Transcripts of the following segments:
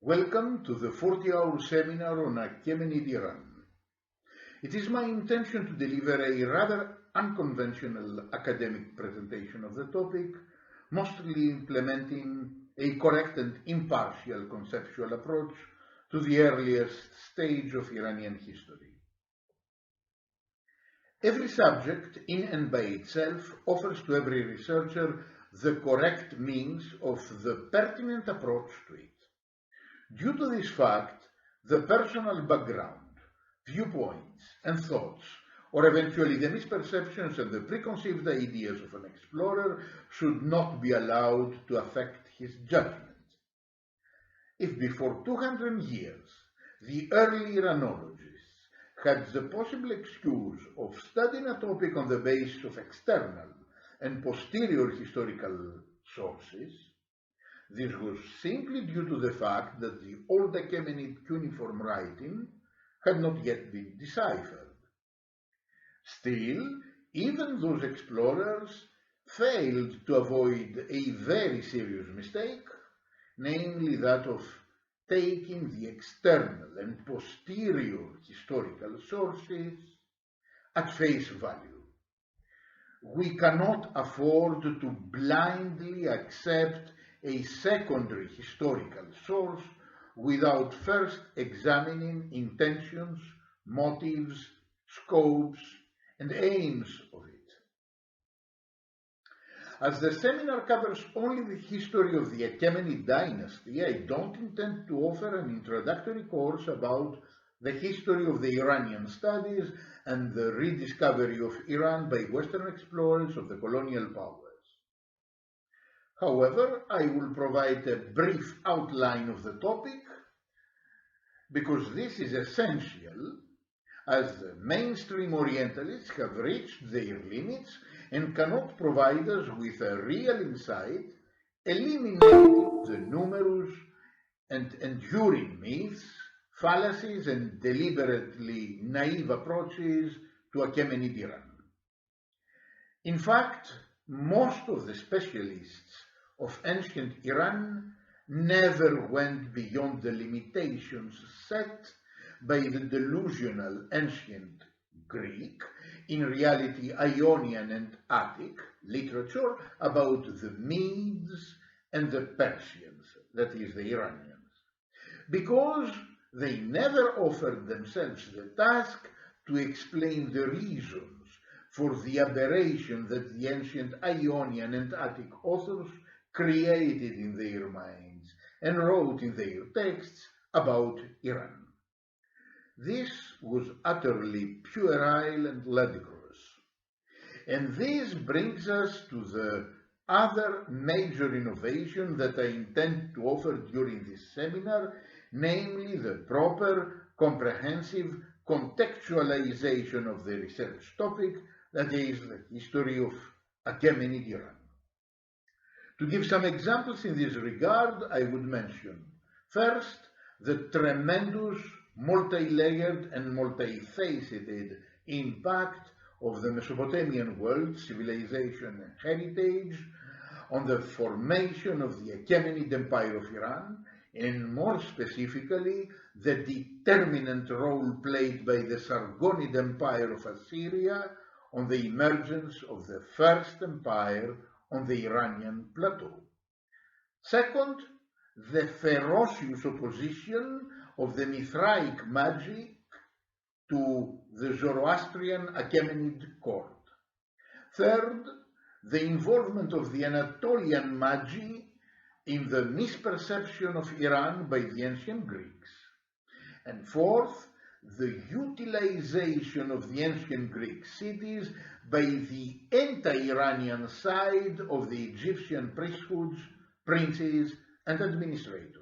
Welcome to the 40-hour seminar on Achaemenid Iran. It is my intention to deliver a rather unconventional academic presentation of the topic, mostly implementing a correct and impartial conceptual approach to the earliest stage of Iranian history. Every subject, in and by itself, offers to every researcher the correct means of the pertinent approach to it. Due to this fact, the personal background, viewpoints, and thoughts, or eventually the misperceptions and the preconceived ideas of an explorer, should not be allowed to affect his judgment. If before 200 years the early Iranologists had the possible excuse of studying a topic on the basis of external and posterior historical sources, this was simply due to the fact that the old Achaemenid cuneiform writing had not yet been deciphered. Still, even those explorers failed to avoid a very serious mistake, namely that of taking the external and posterior historical sources at face value. We cannot afford to blindly accept a secondary historical source without first examining intentions, motives, scopes, and aims of it. As the seminar covers only the history of the Achaemenid dynasty, I don't intend to offer an introductory course about the history of the Iranian studies and the rediscovery of Iran by Western explorers of the colonial powers. However, I will provide a brief outline of the topic because this is essential, as the mainstream Orientalists have reached their limits and cannot provide us with a real insight, eliminating the numerous and enduring myths, fallacies, and deliberately naive approaches to Achaemenid Iran. In fact, most of the specialists of ancient Iran never went beyond the limitations set by the delusional ancient Greek, in reality Ionian and Attic, literature about the Medes and the Persians, that is, the Iranians, because they never offered themselves the task to explain the reasons for the aberration that the ancient Ionian and Attic authors created in their minds and wrote in their texts about Iran. This was utterly puerile and ludicrous. And this brings us to the other major innovation that I intend to offer during this seminar, namely the proper, comprehensive contextualization of the research topic, that is, the history of Achaemenid Iran. To give some examples in this regard, I would mention, first, the tremendous, multi-layered and multifaceted impact of the Mesopotamian world, civilization and heritage on the formation of the Achaemenid Empire of Iran, and more specifically, the determinant role played by the Sargonid Empire of Assyria on the emergence of the first empire on the Iranian plateau. Second, the ferocious opposition of the Mithraic magic to the Zoroastrian Achaemenid court. Third, the involvement of the Anatolian magi in the misperception of Iran by the ancient Greeks. And fourth, the utilization of the ancient Greek cities by the anti-Iranian side of the Egyptian priesthoods, princes, and administrators.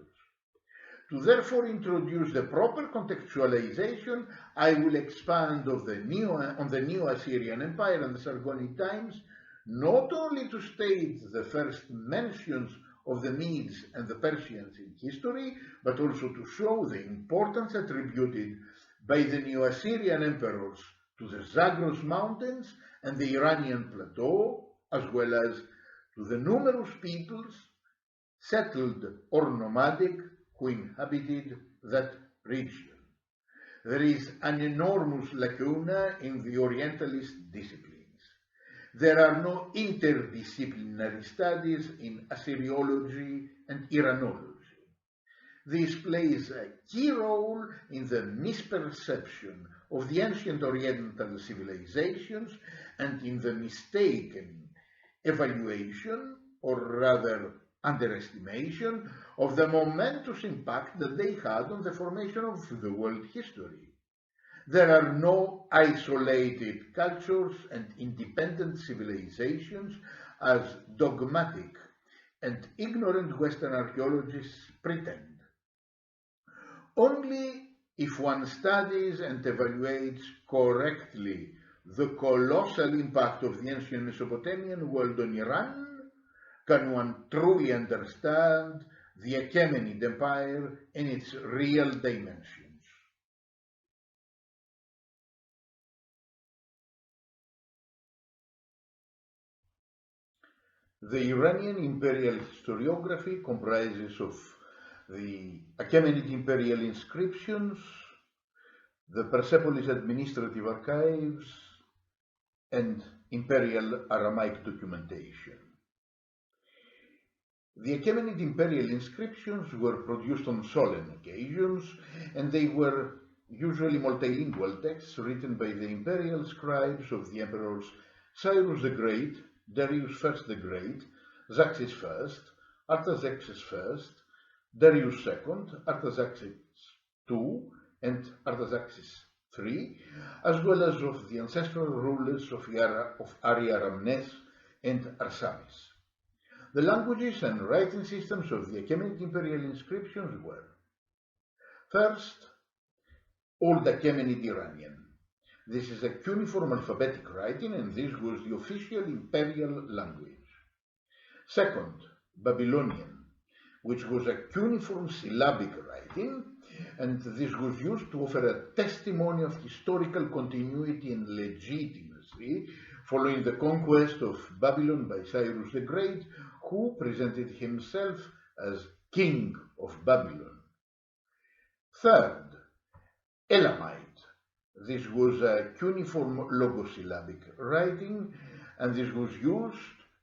To therefore introduce the proper contextualization, I will expand on the new Assyrian Empire and the Sargonid times, not only to state the first mentions of the Medes and the Persians in history, but also to show the importance attributed by the Neo-Assyrian emperors to the Zagros Mountains and the Iranian plateau, as well as to the numerous peoples, settled or nomadic, who inhabited that region. There is an enormous lacuna in the Orientalist disciplines. There are no interdisciplinary studies in Assyriology and Iranology. This plays a key role in the misperception of the ancient Oriental civilizations and in the mistaken evaluation, or rather underestimation, of the momentous impact that they had on the formation of the world history. There are no isolated cultures and independent civilizations as dogmatic and ignorant Western archaeologists pretend. Only if one studies and evaluates correctly the colossal impact of the ancient Mesopotamian world on Iran can one truly understand the Achaemenid Empire in its real dimensions. The Iranian Imperial historiography comprises of the Achaemenid Imperial inscriptions, the Persepolis administrative archives, and Imperial Aramaic documentation. The Achaemenid Imperial inscriptions were produced on solemn occasions, and they were usually multilingual texts written by the imperial scribes of the emperors Cyrus the Great, Darius I the Great, Xerxes I, Artaxerxes I, Darius II, Artaxerxes II, and Artaxerxes III, as well as of the ancestral rulers of Ariaramnes and Arsamis. The languages and writing systems of the Achaemenid imperial inscriptions were: first, Old Achaemenid Iranian. This is a cuneiform alphabetic writing, and this was the official imperial language. Second, Babylonian, which was a cuneiform syllabic writing, and this was used to offer a testimony of historical continuity and legitimacy following the conquest of Babylon by Cyrus the Great, who presented himself as King of Babylon. Third, Elamite. This was a cuneiform logosyllabic writing, and this was used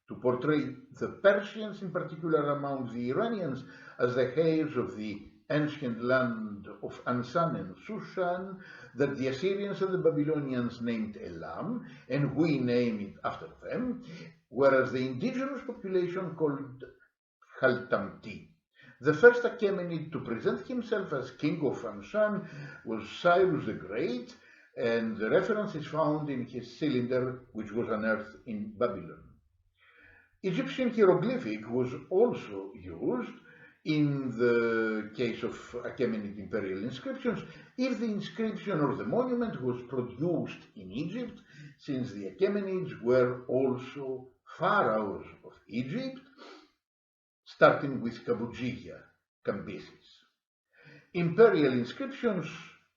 to portray the Persians, in particular among the Iranians, as the heirs of the ancient land of Ansan and Sushan that the Assyrians and the Babylonians named Elam, and we name it after them, whereas the indigenous population called Khaltamti. The first Achaemenid to present himself as king of Anshan was Cyrus the Great, and the reference is found in his cylinder, which was unearthed in Babylon. Egyptian hieroglyphic was also used in the case of Achaemenid imperial inscriptions if the inscription or the monument was produced in Egypt, since the Achaemenids were also pharaohs of Egypt, starting with Kabugia, Cambyses. Imperial inscriptions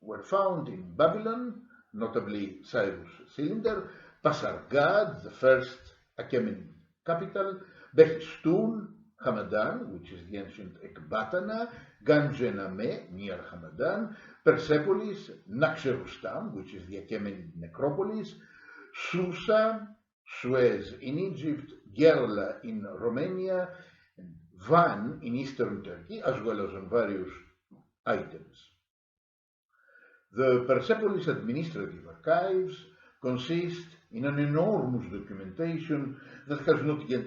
were found in Babylon, notably Cyrus' cylinder, Pasargad, the first Achaemenid capital, Behistun, Hamadan, which is the ancient Ekbatana, Ganj-e-Nameh, near Hamadan, Persepolis, Naxerustam, which is the Achaemenid necropolis, Susa, Suez in Egypt, Gerla in Romania, and Van in eastern Turkey, as well as on various items. The Persepolis administrative archives consist in an enormous documentation that has not yet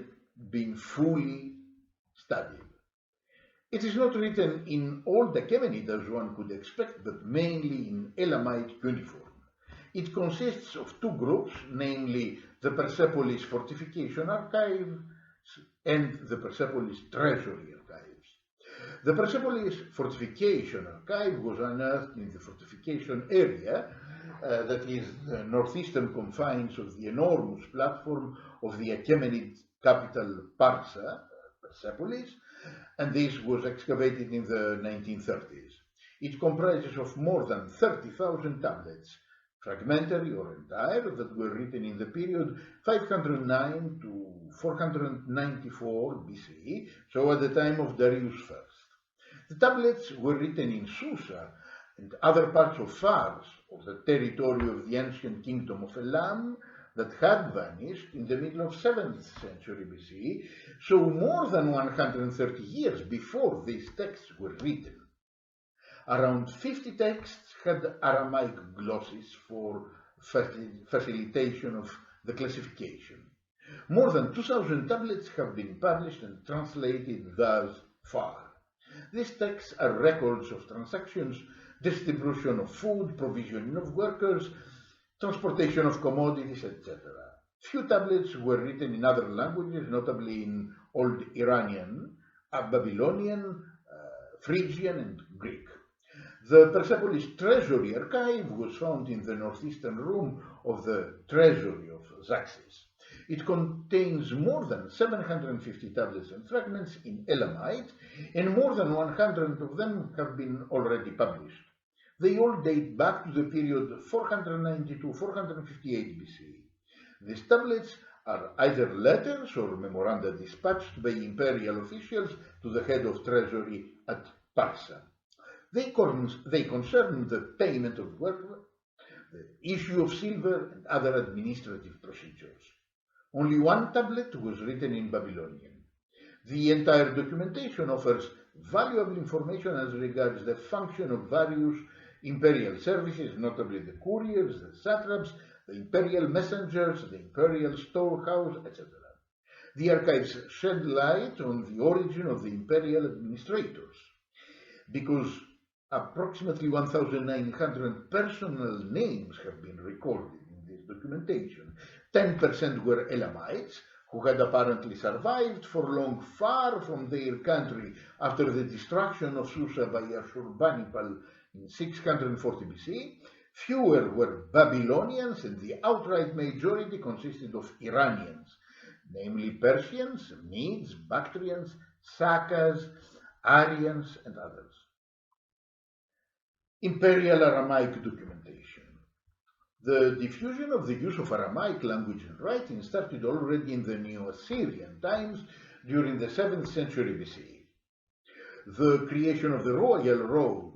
been fully studied. It is not written in Old Achaemenid as one could expect, but mainly in Elamite cuneiform. It consists of two groups, namely the Persepolis Fortification Archive and the Persepolis Treasury Archives. The Persepolis Fortification Archive was unearthed in the fortification area, that is the northeastern confines of the enormous platform of the Achaemenid capital Parsa, Persepolis, and this was excavated in the 1930s. It comprises of more than 30,000 tablets, fragmentary or entire, that were written in the period 509 to 494 BCE, so at the time of Darius I. The tablets were written in Susa and other parts of Fars, of the territory of the ancient kingdom of Elam, that had vanished in the middle of 7th century BC, so more than 130 years before these texts were written. Around 50 texts had Aramaic glosses for facilitation of the classification. More than 2,000 tablets have been published and translated thus far. These texts are records of transactions, distribution of food, provisioning of workers, transportation of commodities, etc. Few tablets were written in other languages, notably in Old Iranian, Babylonian, Phrygian, and Greek. The Persepolis Treasury Archive was found in the northeastern room of the Treasury of Zaxis. It contains more than 750 tablets and fragments in Elamite, and more than 100 of them have been already published. They all date back to the period 492-458 BC. These tablets are either letters or memoranda dispatched by imperial officials to the head of treasury at Parsa. They concern the payment of work, the issue of silver, and other administrative procedures. Only one tablet was written in Babylonian. The entire documentation offers valuable information as regards the function of various imperial services, notably the couriers, the satraps, the imperial messengers, the imperial storehouse, etc. The archives shed light on the origin of the imperial administrators. Because approximately 1,900 personal names have been recorded in this documentation, 10% were Elamites, who had apparently survived for long far from their country after the destruction of Susa by Ashurbanipal in 640 BC. Fewer were Babylonians, and the outright majority consisted of Iranians, namely Persians, Medes, Bactrians, Sakas, Aryans, and others. Imperial Aramaic documentation. The diffusion of the use of Aramaic language and writing started already in the Neo-Assyrian times during the 7th century BC. The creation of the Royal Road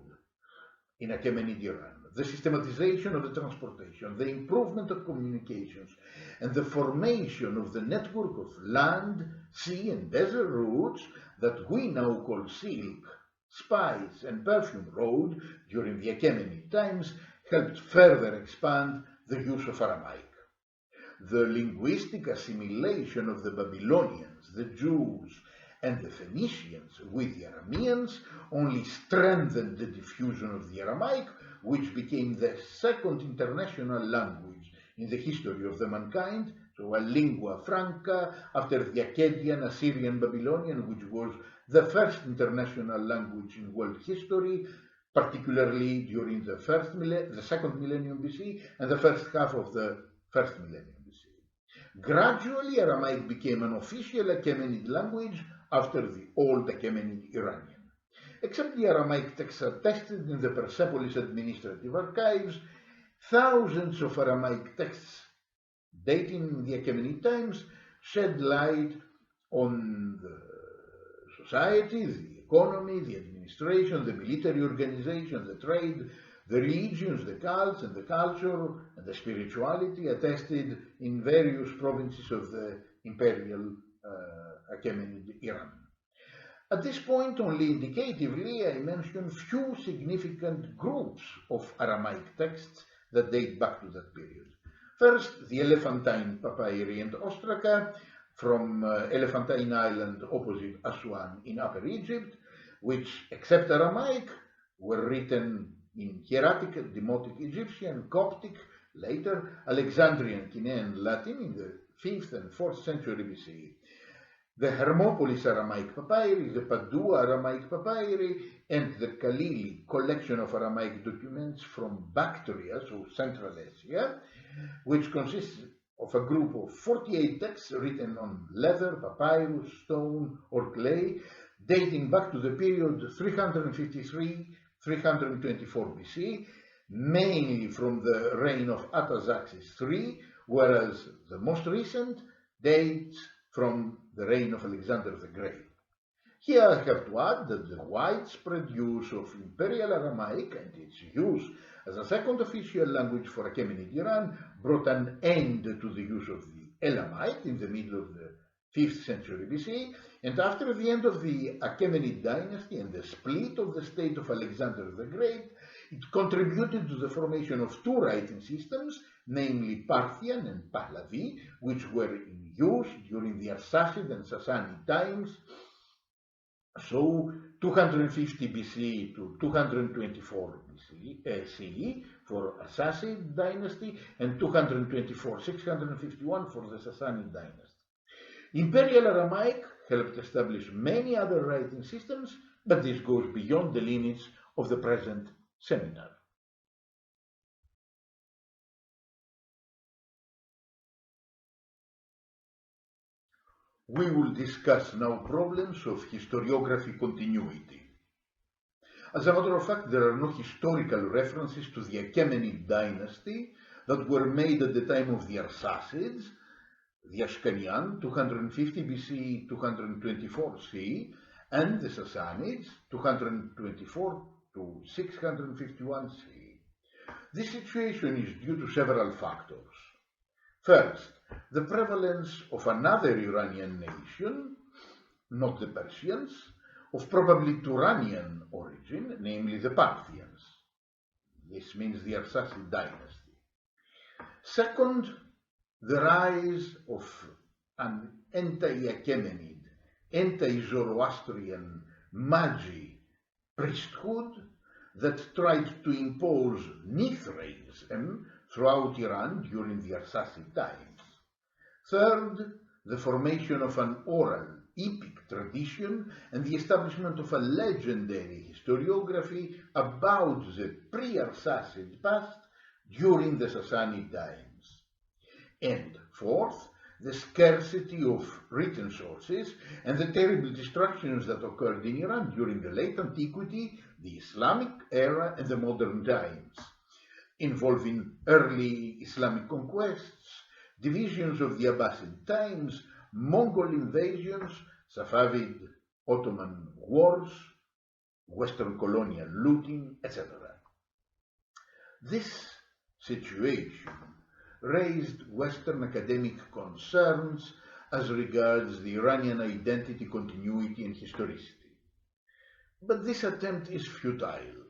in Achaemenid Iran, the systematization of the transportation, the improvement of communications, and the formation of the network of land, sea, and desert routes that we now call silk, spice, and perfume road during the Achaemenid times helped further expand the use of Aramaic. The linguistic assimilation of the Babylonians, the Jews, and the Phoenicians with the Arameans only strengthened the diffusion of the Aramaic, which became the second international language in the history of the mankind, so a lingua franca after the Akkadian, Assyrian, Babylonian, which was the first international language in world history, particularly during the second millennium BC and the first half of the first millennium BC. Gradually, Aramaic became an official Achaemenid language after the Old Achaemenid Iranian. Except the Aramaic texts attested in the Persepolis administrative archives, thousands of Aramaic texts dating the Achaemenid times shed light on the society, the economy, the administration, the military organization, the trade, the religions, the cults, and the culture, and the spirituality attested in various provinces of the Imperial Achaemenid Iran. At this point, only indicatively, I mention few significant groups of Aramaic texts that date back to that period. First, the Elephantine Papyri and Ostraka from Elephantine Island opposite Aswan in Upper Egypt, which, except Aramaic, were written in Hieratic, Demotic Egyptian, Coptic, later Alexandrian, Chinean Latin in the 5th and 4th century BC. The Hermopolis Aramaic Papyri, the Padua Aramaic Papyri, and the Khalili collection of Aramaic documents from Bactria, so Central Asia, which consists of a group of 48 texts written on leather, papyrus, stone, or clay, dating back to the period 353-324 BC, mainly from the reign of Artaxerxes III, whereas the most recent dates from the reign of Alexander the Great. Here I have to add that the widespread use of Imperial Aramaic and its use as a second official language for Achaemenid Iran brought an end to the use of the Elamite in the middle of the 5th century BC, and after the end of the Achaemenid dynasty and the split of the state of Alexander the Great, it contributed to the formation of two writing systems, namely Parthian and Pahlavi, which were in use during the Arsacid and Sassanid times, so 250 BC to 224 CE for Arsacid dynasty and 224-651 for the Sassanid dynasty. Imperial Aramaic helped establish many other writing systems, but this goes beyond the limits of the present seminar. We will discuss now problems of historiography continuity. As a matter of fact, there are no historical references to the Achaemenid dynasty that were made at the time of the Arsacids, the Ashkanian, 250 BC, 224 CE, and the Sassanids, 224 to 651 CE. This situation is due to several factors. First, the prevalence of another Iranian nation, not the Persians, of probably Turanian origin, namely the Parthians. This means the Arsacid dynasty. Second, the rise of an anti-Achaemenid, anti-Zoroastrian Magi priesthood that tried to impose Mithraism throughout Iran during the Arsacid times. Third, the formation of an oral, epic tradition and the establishment of a legendary historiography about the pre-Arsacid past during the Sassanid times. And fourth, the scarcity of written sources and the terrible destructions that occurred in Iran during the late antiquity, the Islamic era, and the modern times, involving early Islamic conquests, divisions of the Abbasid times, Mongol invasions, Safavid, Ottoman wars, Western colonial looting, etc. This situation raised Western academic concerns as regards the Iranian identity, continuity, and historicity. But this attempt is futile.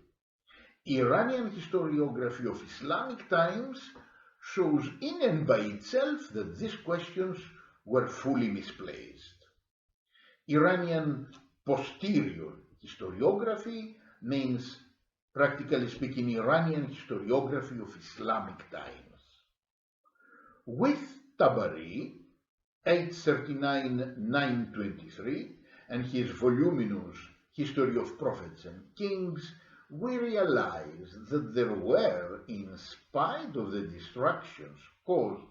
Iranian historiography of Islamic times shows in and by itself that these questions were fully misplaced. Iranian posterior historiography means, practically speaking, Iranian historiography of Islamic times. With Tabari, 839-923, and his voluminous History of Prophets and Kings, we realize that there were, in spite of the destructions caused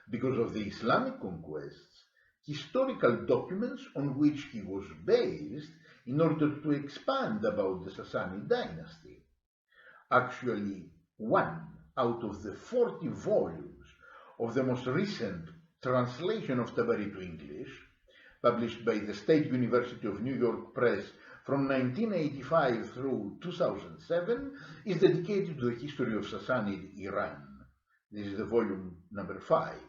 because of the Islamic conquests, historical documents on which he was based in order to expand about the Sassanid dynasty. Actually, one out of the 40 volumes of the most recent translation of Tabari to English, published by the State University of New York Press from 1985 through 2007, is dedicated to the history of Sassanid Iran. This is the volume number 5.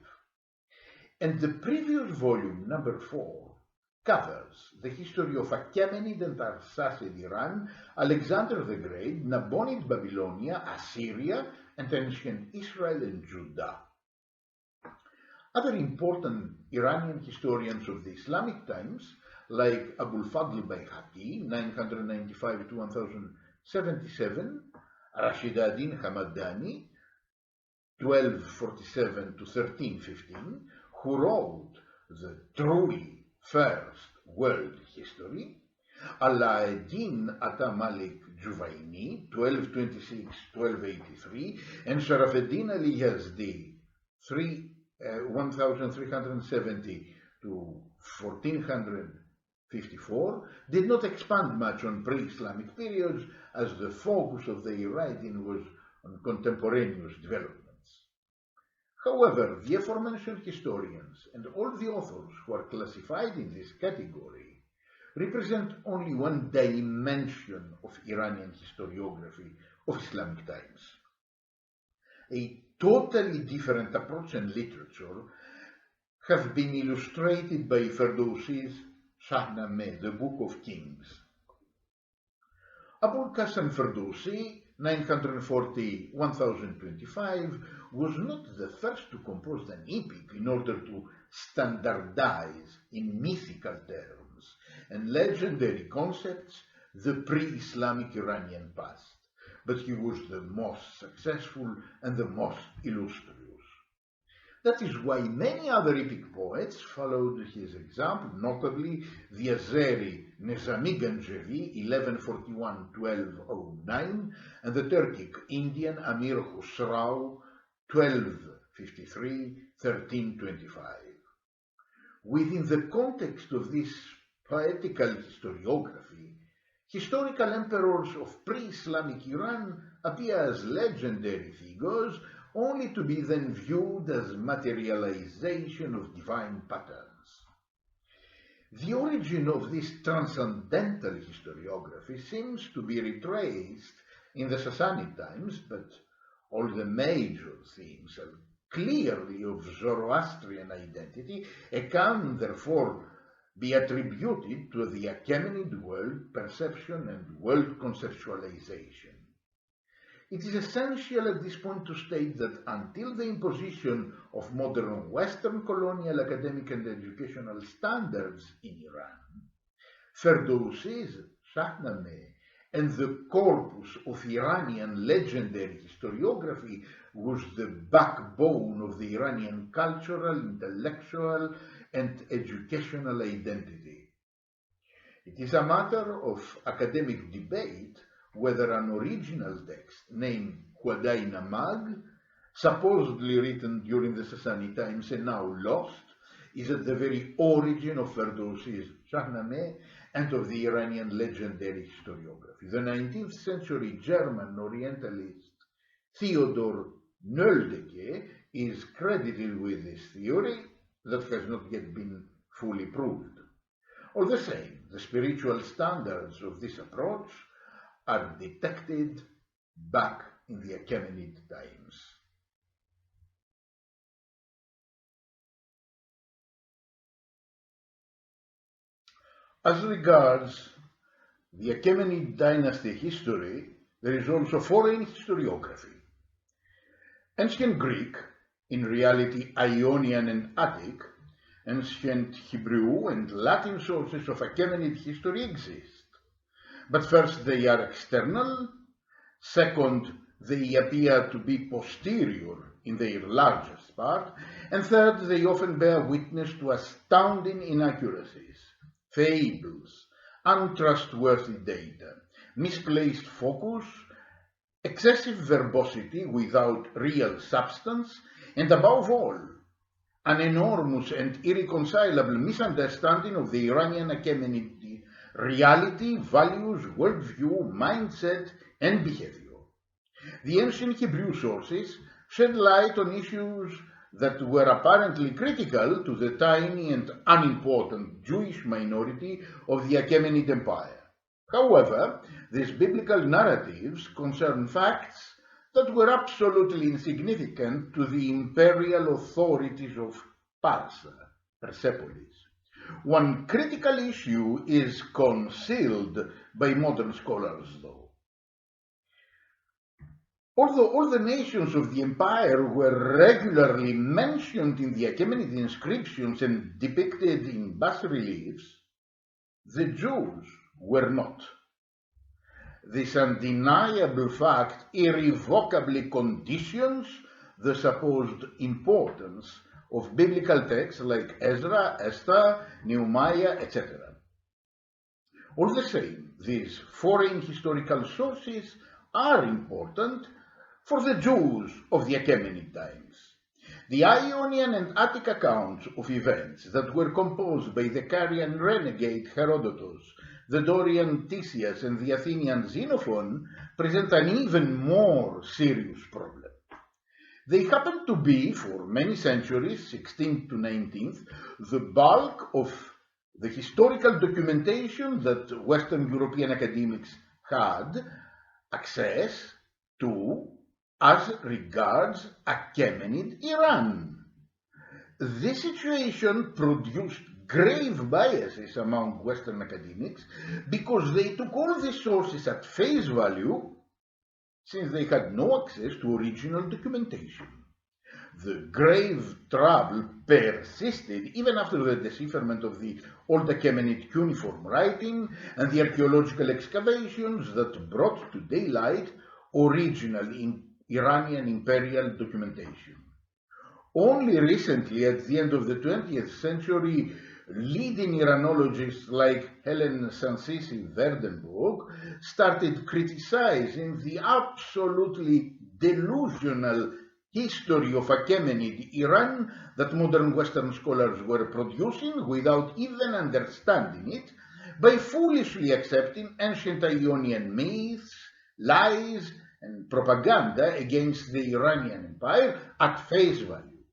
And the previous volume, number 4, covers the history of Achaemenid and Arsacid Iran, Alexander the Great, Nabonid Babylonia, Assyria, and ancient Israel and Judah. Other important Iranian historians of the Islamic times, like Abul Fadl Bayhaqi, 995 to 1077, Rashid ad-Din Hamadani, 1247 to 1315, who wrote the truly first world history, Ala-ad-Din Ata-Malik Juvaini, 1226-1283, and Sharaf-ad-Din Ali Yazdi, 1370 to 1454, did not expand much on pre-Islamic periods, as the focus of their writing was on contemporaneous developments. However, the aforementioned historians and all the authors who are classified in this category represent only one dimension of Iranian historiography of Islamic times. A totally different approach and literature have been illustrated by Ferdowsi's Shahnameh, the Book of Kings. Abul Qasim Ferdowsi, 940-1025, was not the first to compose an epic in order to standardize in mythical terms and legendary concepts the pre-Islamic Iranian past, but he was the most successful and the most illustrious. That is why many other epic poets followed his example, notably the Azeri Nizami Ganjavi, 1141-1209, and the Turkic Indian Amir Khusrau, 1253-1325. Within the context of this poetical historiography, historical emperors of pre-Islamic Iran appear as legendary figures, only to be then viewed as materialization of divine patterns. The origin of this transcendental historiography seems to be retraced in the Sassanid times, but all the major themes are clearly of Zoroastrian identity and can therefore be attributed to the Achaemenid world perception and world conceptualization. It is essential at this point to state that until the imposition of modern Western colonial academic and educational standards in Iran, Ferdowsi's Shahnameh and the corpus of Iranian legendary historiography was the backbone of the Iranian cultural, intellectual, and educational identity. It is a matter of academic debate whether an original text named Huadai Namag, supposedly written during the Sassanid times and now lost, is at the very origin of Ferdowsi's Shahnameh and of the Iranian legendary historiography. The 19th century German Orientalist Theodor Nöldeke is credited with this theory that has not yet been fully proved. All the same, the spiritual standards of this approach are detected back in the Achaemenid times. As regards the Achaemenid dynasty history, there is also foreign historiography. Ancient Greek, in reality Ionian and Attic, ancient Hebrew and Latin sources of Achaemenid history exist. But first, they are external. Second, they appear to be posterior in their largest part. And third, they often bear witness to astounding inaccuracies, fables, untrustworthy data, misplaced focus, excessive verbosity without real substance, and above all, an enormous and irreconcilable misunderstanding of the Iranian Achaemenid reality, values, worldview, mindset, and behavior. The ancient Hebrew sources shed light on issues that were apparently critical to the tiny and unimportant Jewish minority of the Achaemenid Empire. However, these biblical narratives concern facts that were absolutely insignificant to the imperial authorities of Persepolis. One critical issue is concealed by modern scholars, though. Although all the nations of the empire were regularly mentioned in the Achaemenid inscriptions and depicted in bas-reliefs, the Jews were not. This undeniable fact irrevocably conditions the supposed importance of biblical texts like Ezra, Esther, Nehemiah, etc. All the same, these foreign historical sources are important for the Jews of the Achaemenid times. The Ionian and Attic accounts of events that were composed by the Carian renegade Herodotus, the Dorian Theseus, and the Athenian Xenophon present an even more serious problem. They happen to be, for many centuries, 16th to 19th, the bulk of the historical documentation that Western European academics had access to as regards Achaemenid Iran. This situation produced grave biases among Western academics because they took all these sources at face value since they had no access to original documentation. The grave trouble persisted even after the decipherment of the Old Achaemenid cuneiform writing and the archaeological excavations that brought to daylight original Iranian imperial documentation. Only recently, at the end of the 20th century, leading Iranologists like Helen Sansisi-Verdenburg started criticizing the absolutely delusional history of Achaemenid Iran that modern Western scholars were producing without even understanding it, by foolishly accepting ancient Ionian myths, lies, and propaganda against the Iranian Empire at face value.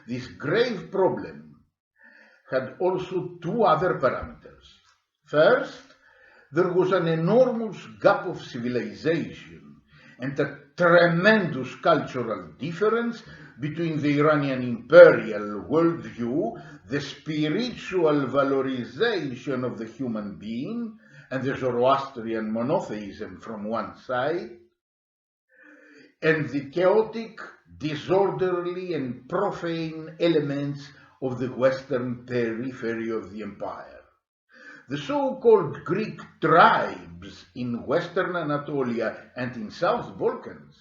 This grave problem had also two other parameters. First, there was an enormous gap of civilization and a tremendous cultural difference between the Iranian imperial worldview, the spiritual valorization of the human being, and the Zoroastrian monotheism from one side, and the chaotic, disorderly, and profane elements of the western periphery of the empire. The so-called Greek tribes in western Anatolia and in South Balkans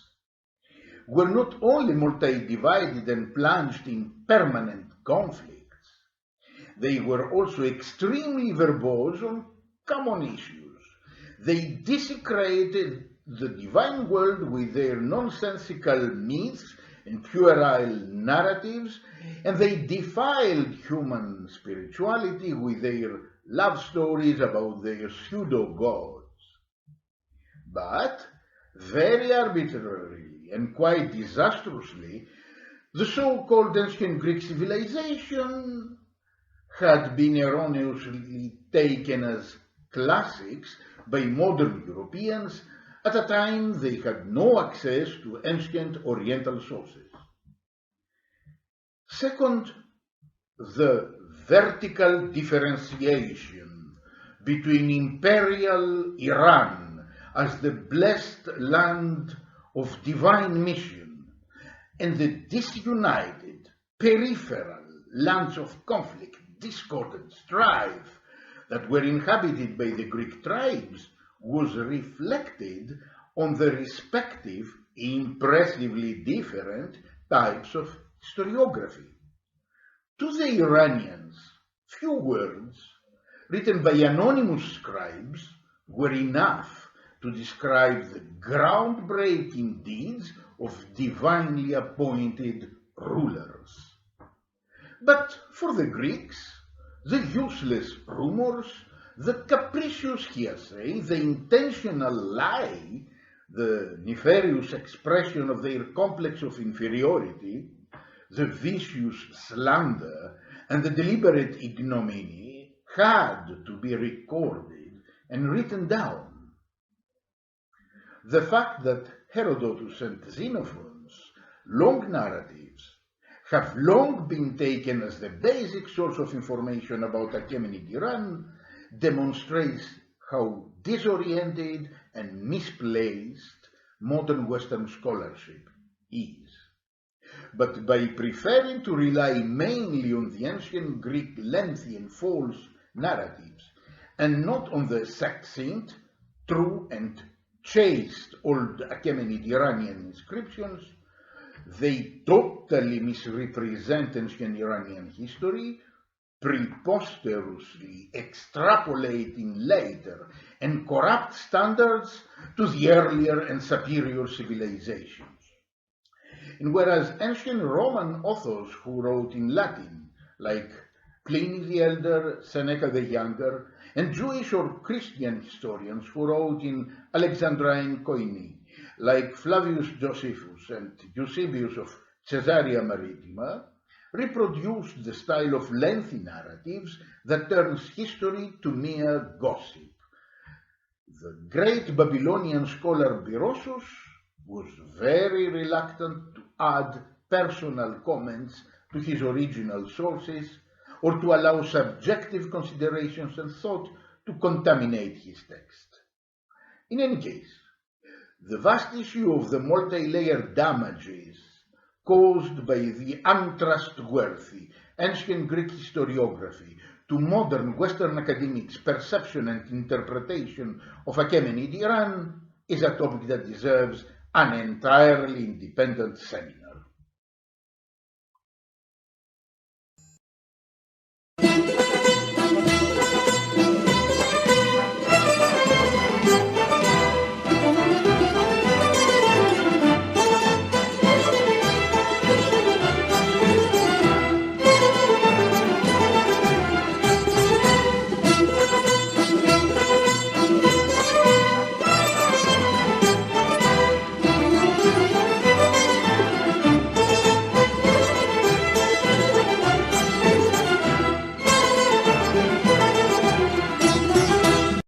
were not only multi-divided and plunged in permanent conflicts, they were also extremely verbose on common issues. They desecrated the divine world with their nonsensical myths and puerile narratives, and they defiled human spirituality with their love stories about their pseudo-gods. But, very arbitrarily and quite disastrously, the so-called ancient Greek civilization had been erroneously taken as classics by modern Europeans at a time they had no access to ancient Oriental sources. Second, the vertical differentiation between Imperial Iran as the blessed land of divine mission and the disunited, peripheral lands of conflict, discord, and strife that were inhabited by the Greek tribes was reflected on the respective, impressively different types of historiography. To the Iranians, few words written by anonymous scribes were enough to describe the groundbreaking deeds of divinely appointed rulers. But for the Greeks, the useless rumors, the capricious hearsay, the intentional lie, the nefarious expression of their complex of inferiority, the vicious slander, and the deliberate ignominy had to be recorded and written down. The fact that Herodotus and Xenophon's long narratives have long been taken as the basic source of information about Achaemenid Iran demonstrates how disoriented and misplaced modern Western scholarship is. But by preferring to rely mainly on the ancient Greek lengthy and false narratives, and not on the succinct, true, and chaste old Achaemenid Iranian inscriptions, they totally misrepresent ancient Iranian history, preposterously extrapolating later and corrupt standards to the earlier and superior civilizations. And whereas ancient Roman authors who wrote in Latin, like Pliny the Elder, Seneca the Younger, and Jewish or Christian historians who wrote in Alexandrine Koine, like Flavius Josephus and Eusebius of Caesarea Maritima, reproduced the style of lengthy narratives that turns history to mere gossip. The great Babylonian scholar Berosus was very reluctant to add personal comments to his original sources or to allow subjective considerations and thought to contaminate his text. In any case, the vast issue of the multi-layered damages caused by the untrustworthy ancient Greek historiography to modern Western academics' perception and interpretation of Achaemenid Iran is a topic that deserves an entirely independent seminar.